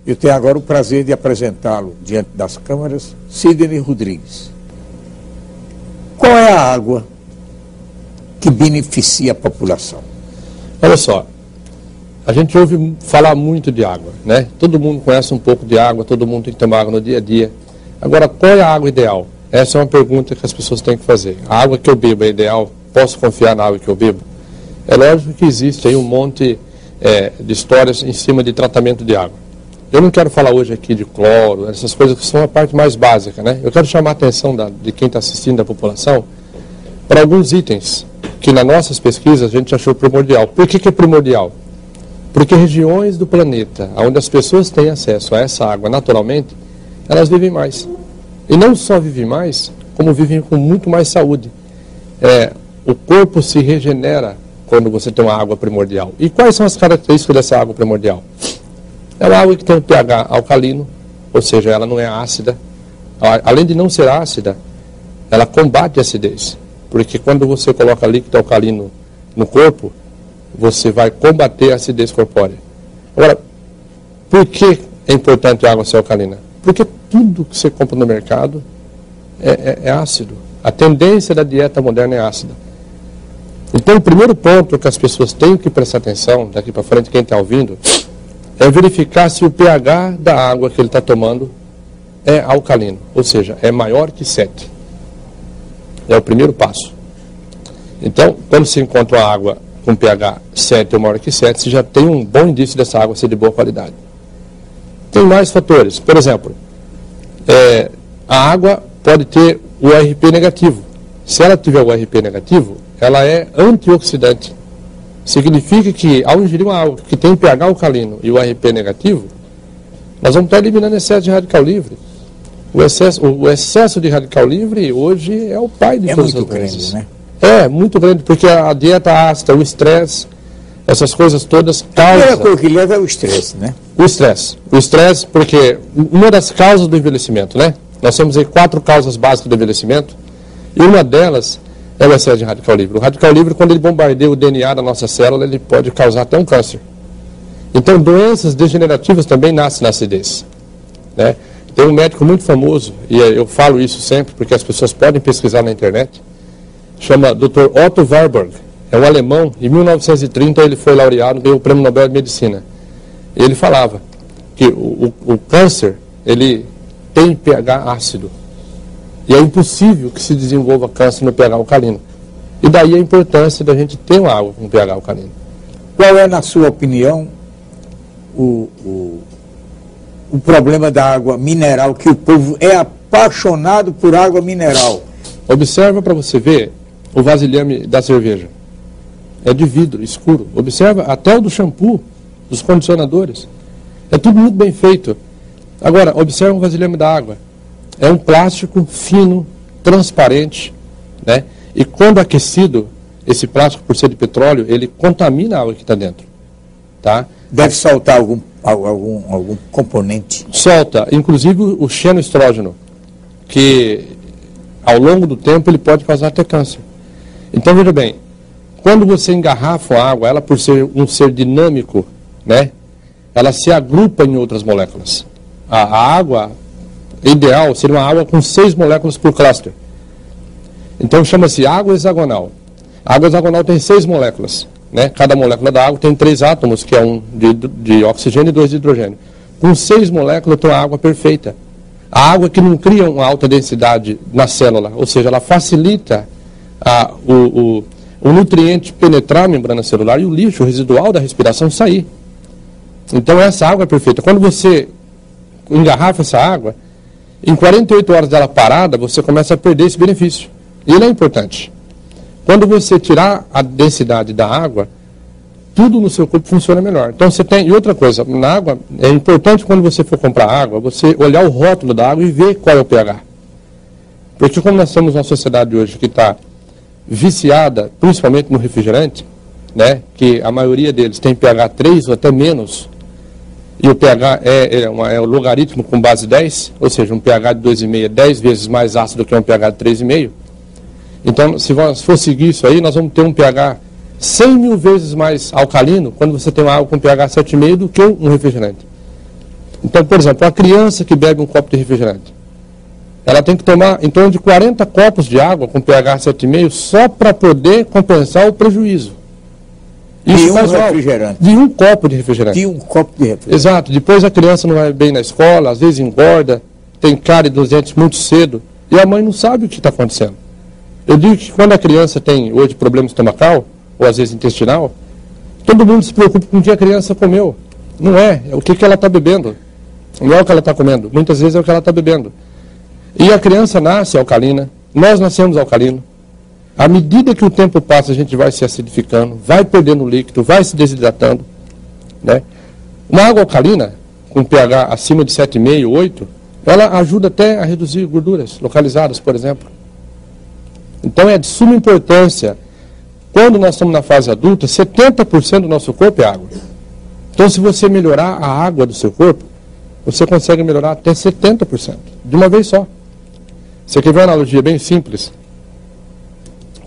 Eu tenho agora o prazer de apresentá-lo diante das câmeras, Sidney Rodrigues. Qual é a água que beneficia a população? Olha só, a gente ouve falar muito de água, né? Todo mundo conhece um pouco de água, todo mundo tem que tomar água no dia a dia. Agora, qual é a água ideal? Essa é uma pergunta que as pessoas têm que fazer. A água que eu bebo é ideal? Posso confiar na água que eu bebo? É lógico que existe aí um monte de histórias em cima de tratamento de água. Eu não quero falar hoje aqui de cloro, essas coisas que são a parte mais básica, né? Eu quero chamar a atenção de quem está assistindo, da população, para alguns itens que nas nossas pesquisas a gente achou primordial. Por que é primordial? Porque regiões do planeta onde as pessoas têm acesso a essa água naturalmente, elas vivem mais. E não só vivem mais, como vivem com muito mais saúde. O corpo se regenera quando você tem uma água primordial. E quais são as características dessa água primordial? É uma água que tem um pH alcalino, ou seja, ela não é ácida. Além de não ser ácida, ela combate a acidez. Porque quando você coloca líquido alcalino no corpo, você vai combater a acidez corpórea. Agora, por que é importante a água ser alcalina? Porque tudo que você compra no mercado é ácido. A tendência da dieta moderna é ácida. Então, o primeiro ponto que as pessoas têm que prestar atenção, daqui para frente, quem está ouvindo, é verificar se o pH da água que ele está tomando é alcalino, ou seja, é maior que 7. É o primeiro passo. Então, quando se encontra uma água com pH 7 ou maior que 7, você já tem um bom indício dessa água ser de boa qualidade. Tem mais fatores. Por exemplo, a água pode ter o ORP negativo. Se ela tiver o ORP negativo, ela é antioxidante. Significa que, ao ingerir uma água que tem pH alcalino e o ORP negativo, nós vamos estar eliminando excesso de radical livre. O excesso de radical livre hoje é o pai de todas as doenças. Né? É muito grande, porque a dieta ácida, o estresse, essas coisas todas causam... A primeira coisa que leva é o estresse, né? O estresse, porque uma das causas do envelhecimento, né? Nós temos aí 4 causas básicas do envelhecimento, e uma delas é o excesso de radical livre. O radical livre, quando ele bombardeia o DNA da nossa célula, ele pode causar até um câncer. Então, doenças degenerativas também nascem na acidez. Né? Tem um médico muito famoso, e eu falo isso sempre, porque as pessoas podem pesquisar na internet, chama Dr. Otto Warburg. É um alemão, em 1930 ele foi laureado, ganhou o Prêmio Nobel de Medicina. Ele falava que o câncer, ele tem pH ácido. E é impossível que se desenvolva câncer no pH alcalino. E daí a importância da gente ter uma água com pH alcalino. Qual é, na sua opinião, o problema da água mineral, que o povo é apaixonado por água mineral? Observa para você ver o vasilhame da cerveja. É de vidro, escuro. Observa até o do shampoo, dos condicionadores. É tudo muito bem feito. Agora, observa o vasilhame da água. É um plástico fino, transparente, né? E quando aquecido, esse plástico, por ser de petróleo, ele contamina a água que está dentro. Tá? Deve soltar algum componente? Solta, inclusive o xenoestrógeno, que ao longo do tempo ele pode causar até câncer. Então, veja bem, quando você engarrafa a água, ela por ser um ser dinâmico, né? Ela se agrupa em outras moléculas. A água ideal seria uma água com 6 moléculas por cluster. Então chama-se água hexagonal. A água hexagonal tem 6 moléculas. Né? Cada molécula da água tem 3 átomos, que é um de oxigênio e 2 de hidrogênio. Com 6 moléculas tem uma água perfeita. A água que não cria uma alta densidade na célula, ou seja, ela facilita o nutriente penetrar a membrana celular e o lixo residual da respiração sair. Então essa água é perfeita. Quando você engarrafa essa água, em 48 horas dela parada, você começa a perder esse benefício. E ele é importante. Quando você tirar a densidade da água, tudo no seu corpo funciona melhor. Então você tem... E outra coisa, na água, é importante quando você for comprar água, você olhar o rótulo da água e ver qual é o pH. Porque como nós temos uma sociedade hoje que está viciada, principalmente no refrigerante, né, que a maioria deles tem pH 3 ou até menos, e o pH é o logaritmo com base 10, ou seja, um pH de 2,5 é 10 vezes mais ácido que um pH de 3,5. Então, se for seguir isso aí, nós vamos ter um pH 100 mil vezes mais alcalino quando você tem uma água com pH 7,5 do que um refrigerante. Então, por exemplo, uma criança que bebe um copo de refrigerante, ela tem que tomar em torno de 40 copos de água com pH 7,5 só para poder compensar o prejuízo. Isso de um refrigerante. De um copo de refrigerante. De um copo de refrigerante. Exato. Depois a criança não vai bem na escola, às vezes engorda, tem cárie dos dentes muito cedo, e a mãe não sabe o que está acontecendo. Eu digo que quando a criança tem hoje problema estomacal, ou às vezes intestinal, todo mundo se preocupa com o que a criança comeu. Não é o que ela está bebendo. Não é o que ela está comendo. Muitas vezes é o que ela está bebendo. E a criança nasce alcalina, nós nascemos alcalino. À medida que o tempo passa, a gente vai se acidificando, vai perdendo líquido, vai se desidratando. Né? Uma água alcalina, com pH acima de 7,5, 8, ela ajuda até a reduzir gorduras localizadas, por exemplo. Então é de suma importância. Quando nós estamos na fase adulta, 70% do nosso corpo é água. Então, se você melhorar a água do seu corpo, você consegue melhorar até 70%, de uma vez só. Você quer ver uma analogia bem simples?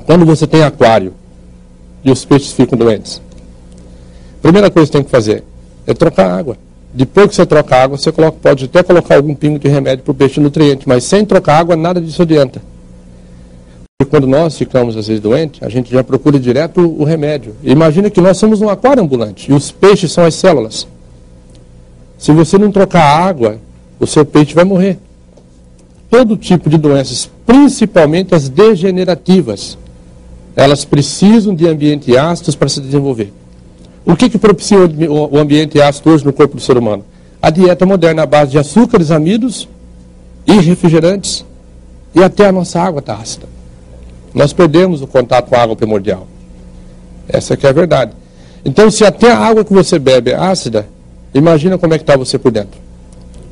Quando você tem aquário e os peixes ficam doentes, a primeira coisa que você tem que fazer é trocar a água. Depois que você troca a água, você pode até colocar algum pingo de remédio para o peixe nutriente, mas sem trocar água, nada disso adianta. E quando nós ficamos, às vezes, doentes, a gente já procura direto o remédio. Imagina que nós somos um aquário ambulante e os peixes são as células. Se você não trocar a água, o seu peixe vai morrer. Todo tipo de doenças, principalmente as degenerativas, elas precisam de ambientes ácidos para se desenvolver. O que propicia o ambiente ácido hoje no corpo do ser humano? A dieta moderna à base de açúcares, amidos e refrigerantes, e até a nossa água está ácida. Nós perdemos o contato com a água primordial. Essa que é a verdade. Então, se até a água que você bebe é ácida, imagina como é que está você por dentro.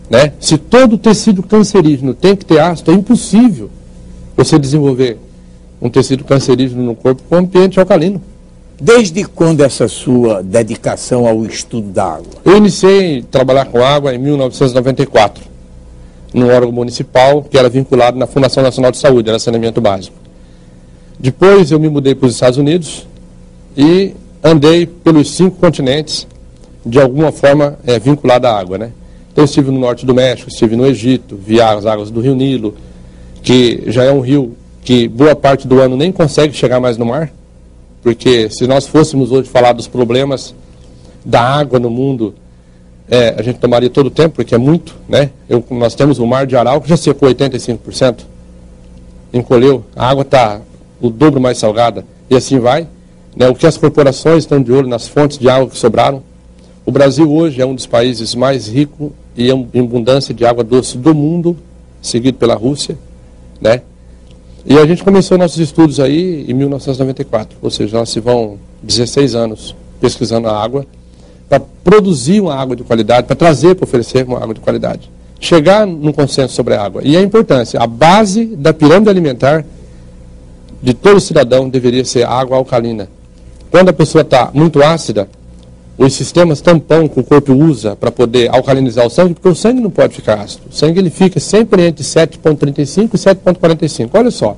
Né? Se todo tecido cancerígeno tem que ter ácido, é impossível você desenvolver um tecido cancerígeno no corpo com ambiente alcalino. Desde quando essa sua dedicação ao estudo da água? Eu iniciei a trabalhar com água em 1994, num órgão municipal que era vinculado na Fundação Nacional de Saúde, era saneamento básico. Depois eu me mudei para os Estados Unidos e andei pelos 5 continentes, de alguma forma vinculado à água. Né? Então eu estive no norte do México, estive no Egito, vi as águas do Rio Nilo, que já é um rio que boa parte do ano nem consegue chegar mais no mar, porque se nós fôssemos hoje falar dos problemas da água no mundo, a gente tomaria todo o tempo, porque é muito, né? Nós temos o Mar de Aral que já secou 85%, encolheu, a água está o dobro mais salgada, e assim vai. Né? O que as corporações estão de olho nas fontes de água que sobraram. O Brasil hoje é um dos países mais ricos e em abundância de água doce do mundo, seguido pela Rússia, né? E a gente começou nossos estudos aí em 1994, ou seja, nós se vão 16 anos pesquisando a água, para produzir uma água de qualidade, para trazer, para oferecer uma água de qualidade. Chegar num consenso sobre a água. E a importância, a base da pirâmide alimentar de todo cidadão deveria ser água alcalina. Quando a pessoa está muito ácida, os sistemas tampão que o corpo usa para poder alcalinizar o sangue, porque o sangue não pode ficar ácido. O sangue ele fica sempre entre 7,35 e 7,45. Olha só,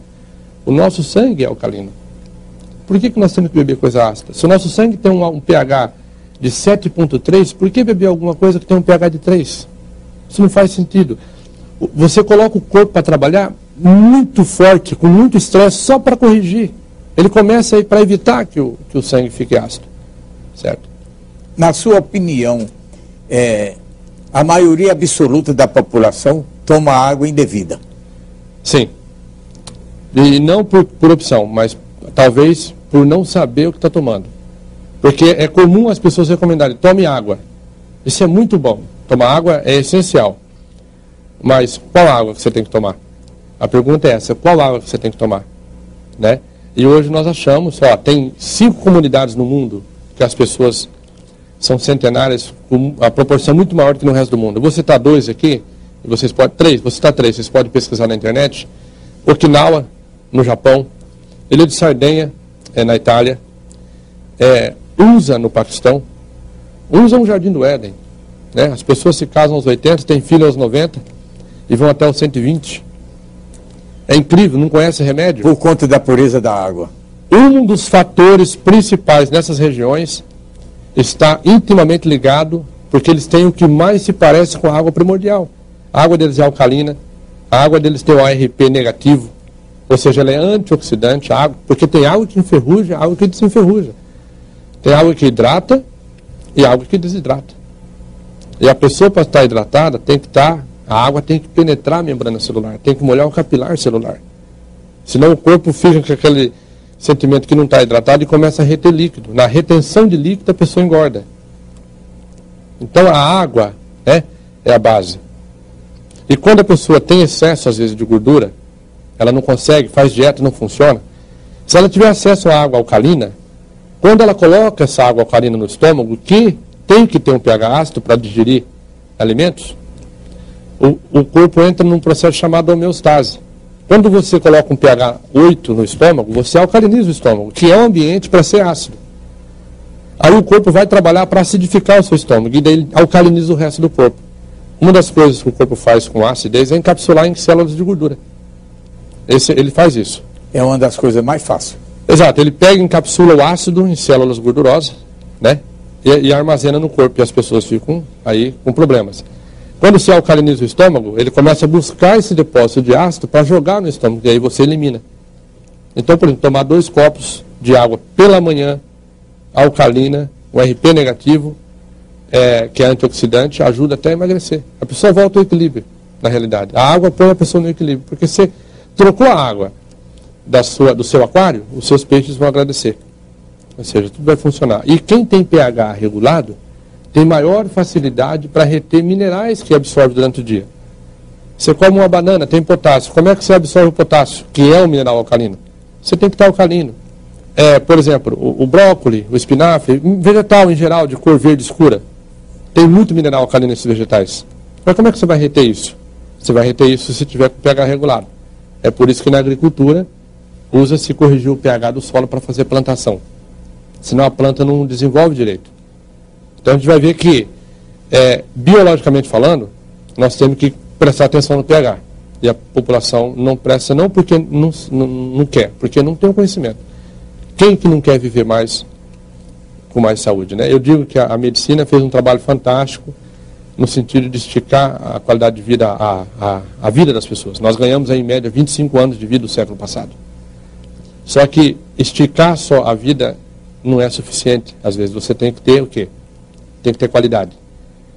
o nosso sangue é alcalino. Por que nós temos que beber coisa ácida? Se o nosso sangue tem um pH de 7,3, por que beber alguma coisa que tem um pH de 3? Isso não faz sentido. Você coloca o corpo para trabalhar muito forte, com muito estresse, só para corrigir. Ele começa aí para evitar que o sangue fique ácido. Certo? Na sua opinião, a maioria absoluta da população toma água indevida? Sim. E não por opção, mas talvez por não saber o que está tomando. Porque é comum as pessoas recomendarem, tome água. Isso é muito bom. Tomar água é essencial. Mas qual água que você tem que tomar? A pergunta é essa, qual água que você tem que tomar? Né? E hoje nós achamos, tem 5 comunidades no mundo que as pessoas são centenárias, com a proporção muito maior do que no resto do mundo. Eu vou citar 2 aqui, e vocês podem, 3, vou citar 3, vocês podem pesquisar na internet. Okinawa, no Japão, Ilha de Sardenha, na Itália, USA, no Paquistão. USA é um jardim do Éden. Né? As pessoas se casam aos 80, têm filhos aos 90 e vão até os 120. É incrível, não conhece remédio? Por conta da pureza da água. Um dos fatores principais nessas regiões está intimamente ligado, porque eles têm o que mais se parece com a água primordial. A água deles é alcalina, a água deles tem o ARP negativo, ou seja, ela é antioxidante, a água, porque tem água que enferruja, água que desenferruja. Tem água que hidrata e água que desidrata. E a pessoa, para estar hidratada, tem que estar, a água tem que penetrar a membrana celular, tem que molhar o capilar celular. Senão o corpo fica com aquele sentimento que não está hidratado e começa a reter líquido. Na retenção de líquido a pessoa engorda. Então a água, né, é a base. E quando a pessoa tem excesso, às vezes, de gordura, ela não consegue, faz dieta, não funciona. Se ela tiver acesso à água alcalina, quando ela coloca essa água alcalina no estômago, que tem que ter um pH ácido para digerir alimentos, o corpo entra num processo chamado homeostase. Quando você coloca um pH 8 no estômago, você alcaliniza o estômago, que é um ambiente para ser ácido. Aí o corpo vai trabalhar para acidificar o seu estômago, e daí ele alcaliniza o resto do corpo. Uma das coisas que o corpo faz com acidez é encapsular em células de gordura. Ele faz isso. É uma das coisas mais fáceis. Exato, ele pega e encapsula o ácido em células gordurosas, né? E armazena no corpo, e as pessoas ficam aí com problemas. Quando se alcaliniza o estômago, ele começa a buscar esse depósito de ácido para jogar no estômago, e aí você elimina. Então, por exemplo, tomar 2 copos de água pela manhã, alcalina, um RP negativo, que é antioxidante, ajuda até a emagrecer. A pessoa volta ao equilíbrio, na realidade. A água põe a pessoa no equilíbrio, porque você trocou a água do seu aquário, os seus peixes vão agradecer. Ou seja, tudo vai funcionar. E quem tem pH regulado, tem maior facilidade para reter minerais que absorve durante o dia. Você come uma banana, tem potássio. Como é que você absorve o potássio, que é um mineral alcalino? Você tem que estar alcalino. Por exemplo, o brócolis, o espinafre, vegetal em geral, de cor verde escura, tem muito mineral alcalino nesses vegetais. Mas como é que você vai reter isso? Você vai reter isso se tiver com pH regulado. É por isso que na agricultura usa-se corrigir o pH do solo para fazer plantação. Senão a planta não desenvolve direito. Então a gente vai ver que, biologicamente falando, nós temos que prestar atenção no pH. E a população não presta, não porque não quer, porque não tem o conhecimento. Quem que não quer viver mais com mais saúde, né? Eu digo que a medicina fez um trabalho fantástico no sentido de esticar a qualidade de vida, a vida das pessoas. Nós ganhamos aí, em média 25 anos de vida do século passado. Só que esticar só a vida não é suficiente. Às vezes você tem que ter o quê? Tem que ter qualidade.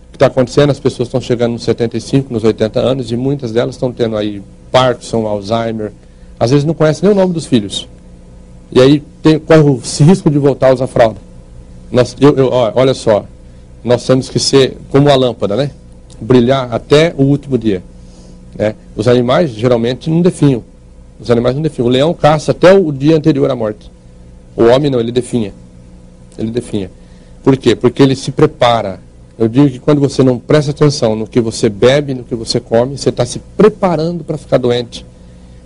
O que está acontecendo, as pessoas estão chegando nos 75, nos 80 anos, e muitas delas estão tendo aí Parkinson, Alzheimer, às vezes não conhecem nem o nome dos filhos. E aí corre o risco de voltar a usar fralda. Olha só, nós temos que ser como a lâmpada, né? Brilhar até o último dia. Né? Os animais geralmente não definham. Os animais não definham. O leão caça até o dia anterior à morte. O homem não, ele definha. Ele definha. Por quê? Porque ele se prepara. Eu digo que quando você não presta atenção no que você bebe, no que você come, você está se preparando para ficar doente.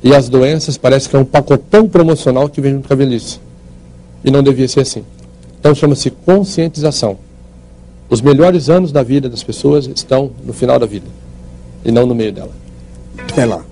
E as doenças parece que é um pacotão promocional que vem junto com a velhice. E não devia ser assim. Então chama-se conscientização. Os melhores anos da vida das pessoas estão no final da vida. E não no meio dela. Até lá.